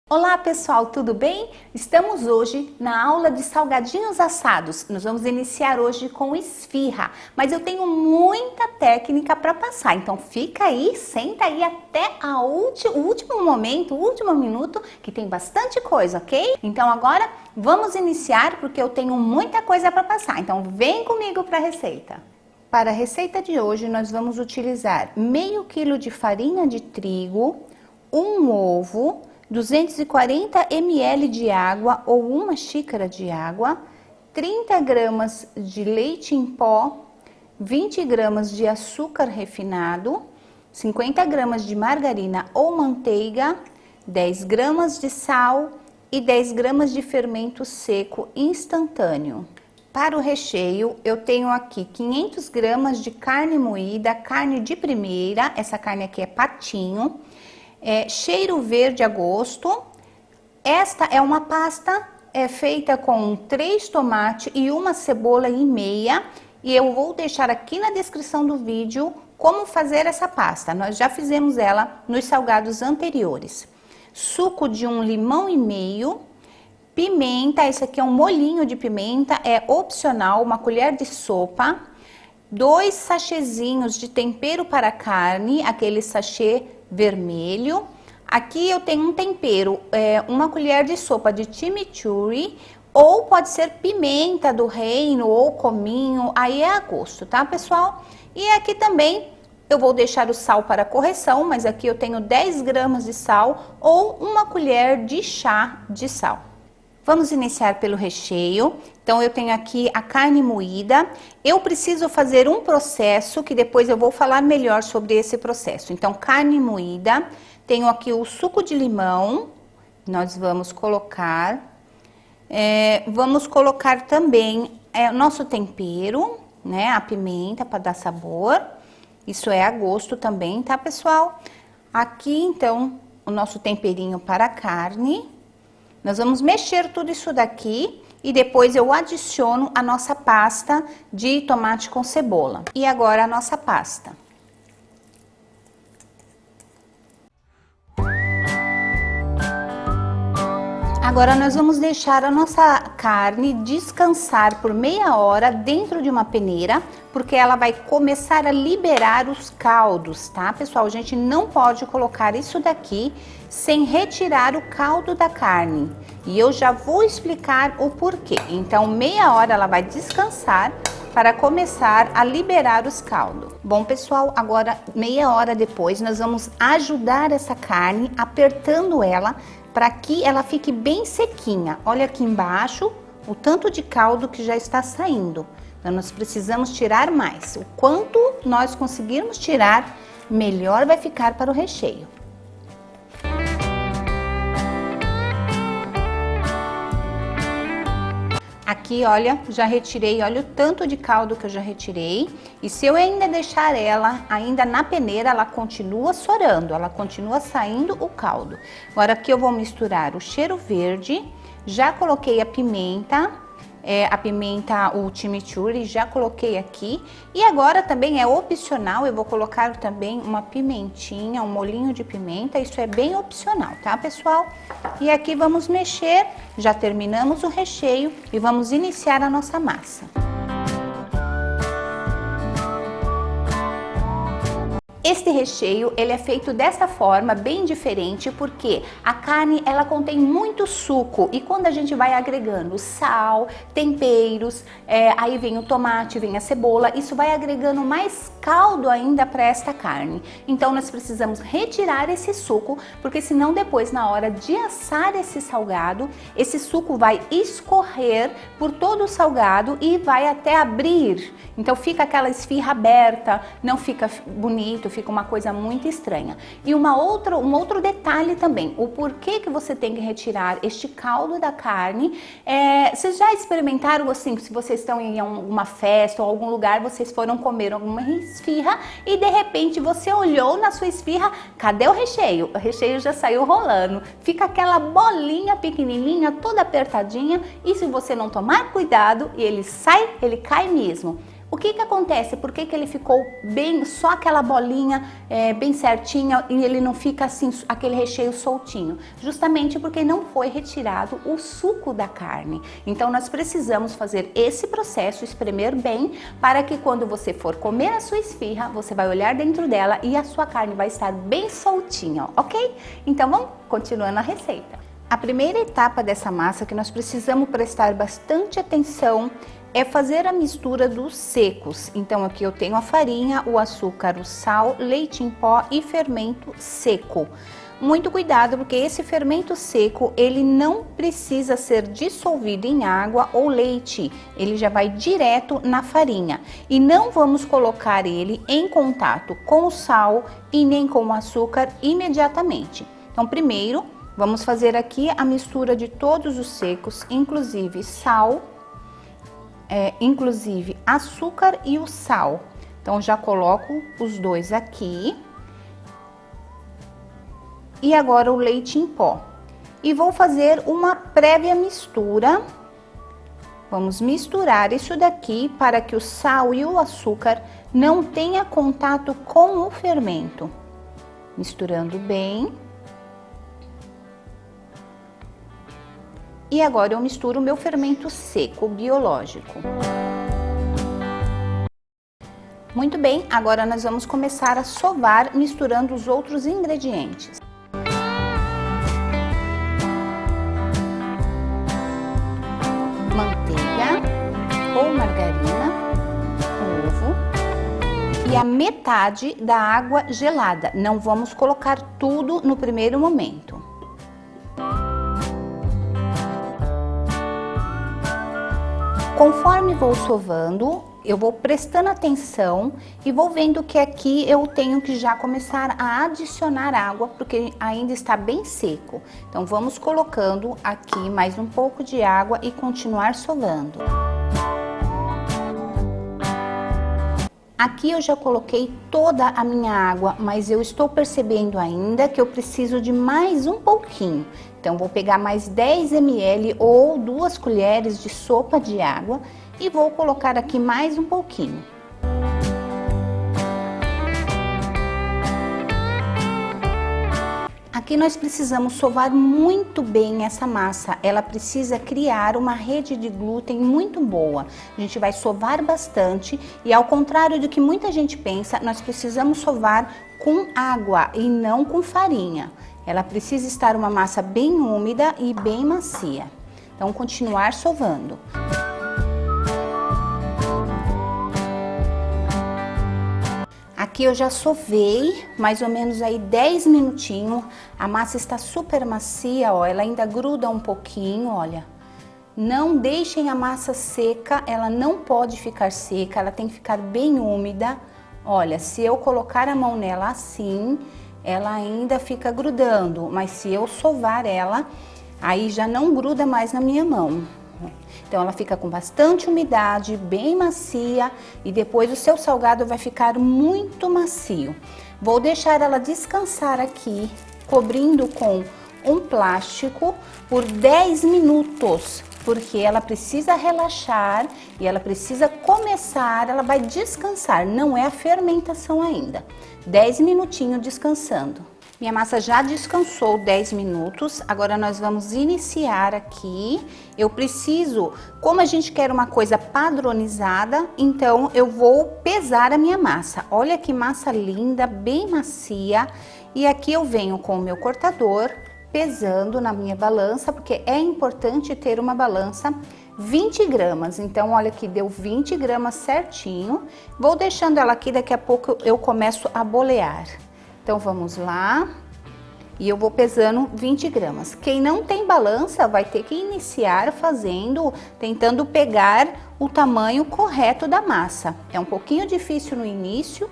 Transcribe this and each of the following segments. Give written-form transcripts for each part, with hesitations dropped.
Olá pessoal, tudo bem? Estamos hoje na aula de salgadinhos assados. Nós vamos iniciar hoje com esfirra, mas eu tenho muita técnica para passar, então fica aí, senta aí até o último momento, o último minuto, que tem bastante coisa, ok? Então agora vamos iniciar porque eu tenho muita coisa para passar, então vem comigo para a receita. Para a receita de hoje nós vamos utilizar meio quilo de farinha de trigo, um ovo, 240 ml de água ou uma xícara de água, 30 gramas de leite em pó, 20 gramas de açúcar refinado, 50 gramas de margarina ou manteiga, 10 gramas de sal e 10 gramas de fermento seco instantâneo. Para o recheio, eu tenho aqui 500 gramas de carne moída, carne de primeira, essa carne aqui é patinho, cheiro verde a gosto. Esta é uma pasta feita com 3 tomates e uma cebola e meia, e eu vou deixar aqui na descrição do vídeo como fazer essa pasta. Nós já fizemos ela nos salgados anteriores. Suco de um limão e meio, pimenta, esse aqui é um molhinho de pimenta, é opcional, uma colher de sopa, 2 sachêzinhos de tempero para carne, aquele sachê vermelho. Aqui eu tenho um tempero, uma colher de sopa de chimichurri, ou pode ser pimenta do reino ou cominho, aí é a gosto, tá pessoal? E aqui também eu vou deixar o sal para correção, mas aqui eu tenho 10 gramas de sal ou uma colher de chá de sal. Vamos iniciar pelo recheio. Então eu tenho aqui a carne moída. Eu preciso fazer um processo que depois eu vou falar melhor sobre esse processo. Então carne moída, tenho aqui o suco de limão, nós vamos colocar. Vamos colocar também o nosso tempero, né? A pimenta para dar sabor. Isso é a gosto também, tá pessoal? Aqui então o nosso temperinho para a carne. Nós vamos mexer tudo isso daqui e depois eu adiciono a nossa pasta de tomate com cebola. E agora a nossa pasta. Agora nós vamos deixar a nossa carne descansar por meia hora dentro de uma peneira, porque ela vai começar a liberar os caldos, tá pessoal? A gente não pode colocar isso daqui sem retirar o caldo da carne. E eu já vou explicar o porquê. Então meia hora ela vai descansar para começar a liberar os caldos. Bom pessoal, agora meia hora depois nós vamos ajudar essa carne apertando ela para que ela fique bem sequinha. Olha aqui embaixo o tanto de caldo que já está saindo. Então nós precisamos tirar mais. O quanto nós conseguirmos tirar, melhor vai ficar para o recheio. Aqui, olha, já retirei, olha o tanto de caldo que eu já retirei. E se eu ainda deixar ela ainda na peneira, ela continua sorando, ela continua saindo o caldo. Agora aqui eu vou misturar o cheiro verde, já coloquei a pimenta, o chimichurri, já coloquei aqui. E agora também é opcional, eu vou colocar também uma pimentinha, um molhinho de pimenta, isso é bem opcional, tá pessoal? E aqui vamos mexer, já terminamos o recheio e vamos iniciar a nossa massa. Este recheio, ele é feito dessa forma, bem diferente, porque a carne, ela contém muito suco e quando a gente vai agregando sal, temperos, aí vem o tomate, vem a cebola, isso vai agregando mais caldo ainda para esta carne. Então nós precisamos retirar esse suco, porque senão depois na hora de assar esse salgado, esse suco vai escorrer por todo o salgado e vai até abrir. Então fica aquela esfirra aberta, não fica bonito, fica uma coisa muito estranha. E um outro detalhe também, o porquê que você tem que retirar este caldo da carne. Vocês já experimentaram assim, se vocês estão em uma festa ou algum lugar, vocês foram comer alguma esfirra e de repente você olhou na sua esfirra, cadê o recheio? O recheio já saiu rolando, fica aquela bolinha pequenininha, toda apertadinha, e se você não tomar cuidado, ele cai mesmo. O que que acontece? Por que que ele ficou bem, só aquela bolinha bem certinha e ele não fica assim, aquele recheio soltinho? Justamente porque não foi retirado o suco da carne. Então nós precisamos fazer esse processo, espremer bem, para que quando você for comer a sua esfirra, você vai olhar dentro dela e a sua carne vai estar bem soltinha, ok? Então vamos continuando a receita. A primeira etapa dessa massa que nós precisamos prestar bastante atenção é fazer a mistura dos secos. Então aqui eu tenho a farinha, o açúcar, o sal, leite em pó e fermento seco. Muito cuidado, porque esse fermento seco, ele não precisa ser dissolvido em água ou leite, ele já vai direto na farinha. E não vamos colocar ele em contato com o sal e nem com o açúcar imediatamente. Então primeiro, vamos fazer aqui a mistura de todos os secos, inclusive sal, inclusive açúcar e o sal. Então já coloco os dois aqui. E agora o leite em pó. E vou fazer uma prévia mistura. Vamos misturar isso daqui para que o sal e o açúcar não tenham contato com o fermento. Misturando bem. E agora eu misturo o meu fermento seco biológico. Muito bem, agora nós vamos começar a sovar misturando os outros ingredientes. Manteiga ou margarina, ovo e a metade da água gelada. Não vamos colocar tudo no primeiro momento. Conforme vou sovando, eu vou prestando atenção e vou vendo que aqui eu tenho que já começar a adicionar água, porque ainda está bem seco. Então vamos colocando aqui mais um pouco de água e continuar sovando. Aqui eu já coloquei toda a minha água, mas eu estou percebendo ainda que eu preciso de mais um pouquinho. Então vou pegar mais 10 ml ou 2 colheres de sopa de água e vou colocar aqui mais um pouquinho. Aqui nós precisamos sovar muito bem essa massa, ela precisa criar uma rede de glúten muito boa. A gente vai sovar bastante e, ao contrário do que muita gente pensa, nós precisamos sovar com água e não com farinha. Ela precisa estar uma massa bem úmida e bem macia. Então, continuar sovando. Aqui eu já sovei mais ou menos aí 10 minutinhos. A massa está super macia, ó, ela ainda gruda um pouquinho, olha. Não deixem a massa seca, ela não pode ficar seca, ela tem que ficar bem úmida. Olha, se eu colocar a mão nela assim, ela ainda fica grudando, mas se eu sovar ela, aí já não gruda mais na minha mão. Então ela fica com bastante umidade, bem macia, e depois o seu salgado vai ficar muito macio. Vou deixar ela descansar aqui, cobrindo com um plástico por 10 minutos, porque ela precisa relaxar e ela precisa começar, ela vai descansar, não é a fermentação ainda. 10 minutinhos descansando. Minha massa já descansou 10 minutos, agora nós vamos iniciar aqui. Eu preciso, como a gente quer uma coisa padronizada, então eu vou pesar a minha massa. Olha que massa linda, bem macia. E aqui eu venho com o meu cortador, pesando na minha balança, porque é importante ter uma balança 20 gramas. Então olha que deu 20 gramas certinho. Vou deixando ela aqui, daqui a pouco eu começo a bolear. Então vamos lá, e eu vou pesando 20 gramas. Quem não tem balança vai ter que iniciar tentando pegar o tamanho correto da massa. É um pouquinho difícil no início,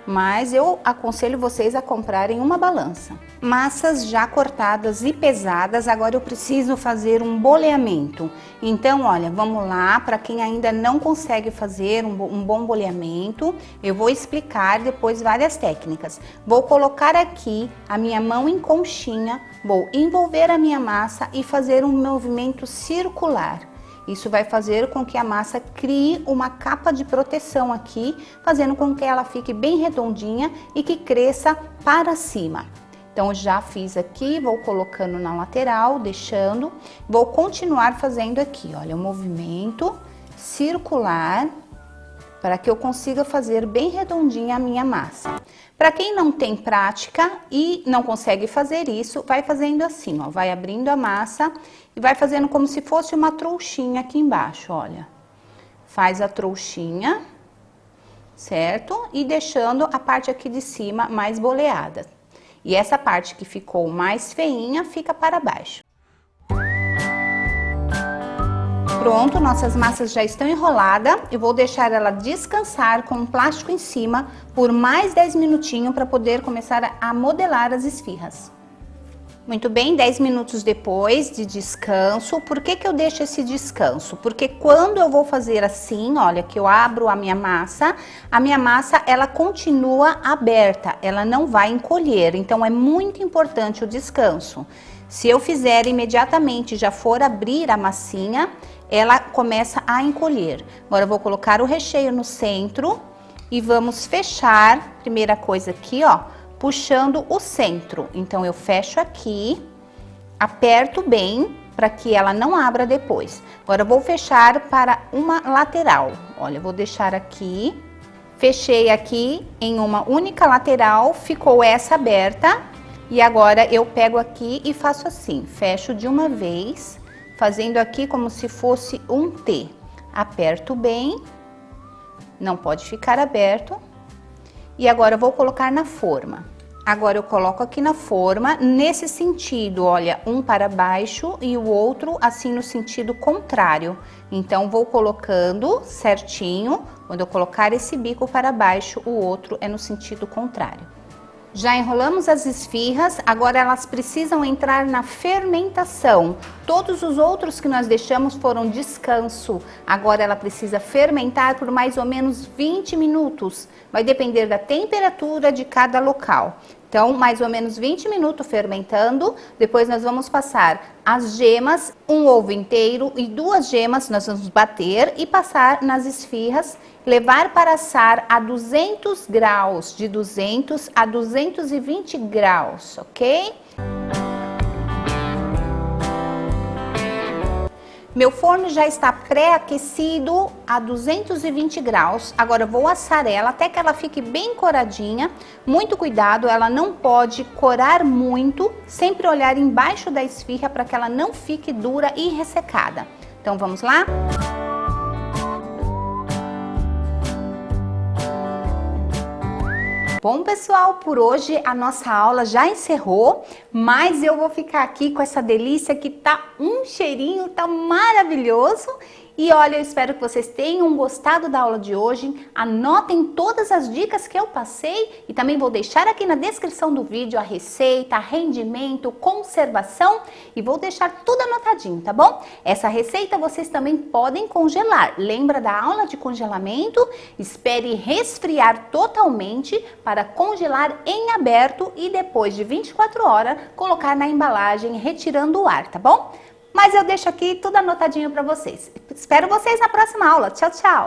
mas eu aconselho vocês a comprarem uma balança. Massas já cortadas e pesadas, agora eu preciso fazer um boleamento. Então, olha, vamos lá, para quem ainda não consegue fazer um bom boleamento, eu vou explicar depois várias técnicas. Vou colocar aqui a minha mão em conchinha, vou envolver a minha massa e fazer um movimento circular. Isso vai fazer com que a massa crie uma capa de proteção aqui, fazendo com que ela fique bem redondinha e que cresça para cima. Então, já fiz aqui, vou colocando na lateral, deixando. Vou continuar fazendo aqui, olha, um movimento circular para que eu consiga fazer bem redondinha a minha massa. Para quem não tem prática e não consegue fazer isso, vai fazendo assim, ó, vai abrindo a massa e vai fazendo como se fosse uma trouxinha aqui embaixo, olha. Faz a trouxinha, certo? E deixando a parte aqui de cima mais boleada. E essa parte que ficou mais feinha fica para baixo. Pronto, nossas massas já estão enroladas. Eu vou deixar ela descansar com um plástico em cima por mais 10 minutinhos para poder começar a modelar as esfirras. Muito bem, 10 minutos depois de descanso. Por que que eu deixo esse descanso? Porque quando eu vou fazer assim, olha, que eu abro a minha massa ela continua aberta, ela não vai encolher. Então é muito importante o descanso. Se eu fizer imediatamente, já for abrir a massinha, ela começa a encolher. Agora eu vou colocar o recheio no centro e vamos fechar, primeira coisa aqui, ó, puxando o centro. Então eu fecho aqui, aperto bem para que ela não abra depois. Agora eu vou fechar para uma lateral. Olha, eu vou deixar aqui, fechei aqui em uma única lateral, ficou essa aberta. E agora eu pego aqui e faço assim, fecho de uma vez, fazendo aqui como se fosse um T. Aperto bem, não pode ficar aberto. E agora eu vou colocar na forma. Agora eu coloco aqui na forma, nesse sentido, olha, um para baixo e o outro assim no sentido contrário. Então vou colocando certinho, quando eu colocar esse bico para baixo, o outro é no sentido contrário. Já enrolamos as esfirras, agora elas precisam entrar na fermentação. Todos os outros que nós deixamos foram descanso. Agora ela precisa fermentar por mais ou menos 20 minutos. Vai depender da temperatura de cada local. Então, mais ou menos 20 minutos fermentando. Depois nós vamos passar as gemas, um ovo inteiro e 2 gemas, nós vamos bater e passar nas esfirras. Levar para assar a 200 graus, de 200 a 220 graus, ok? Meu forno já está pré-aquecido a 220 graus. Agora eu vou assar ela até que ela fique bem coradinha. Muito cuidado, ela não pode corar muito. Sempre olhar embaixo da esfirra para que ela não fique dura e ressecada. Então vamos lá? Bom, pessoal, por hoje a nossa aula já encerrou, mas eu vou ficar aqui com essa delícia que tá um cheirinho, tá maravilhoso. E olha, eu espero que vocês tenham gostado da aula de hoje. Anotem todas as dicas que eu passei e também vou deixar aqui na descrição do vídeo a receita, rendimento, conservação e vou deixar tudo anotadinho, tá bom? Essa receita vocês também podem congelar. Lembra da aula de congelamento? Espere resfriar totalmente para congelar em aberto e depois de 24 horas colocar na embalagem retirando o ar, tá bom? Mas eu deixo aqui tudo anotadinho para vocês. Espero vocês na próxima aula. Tchau, tchau!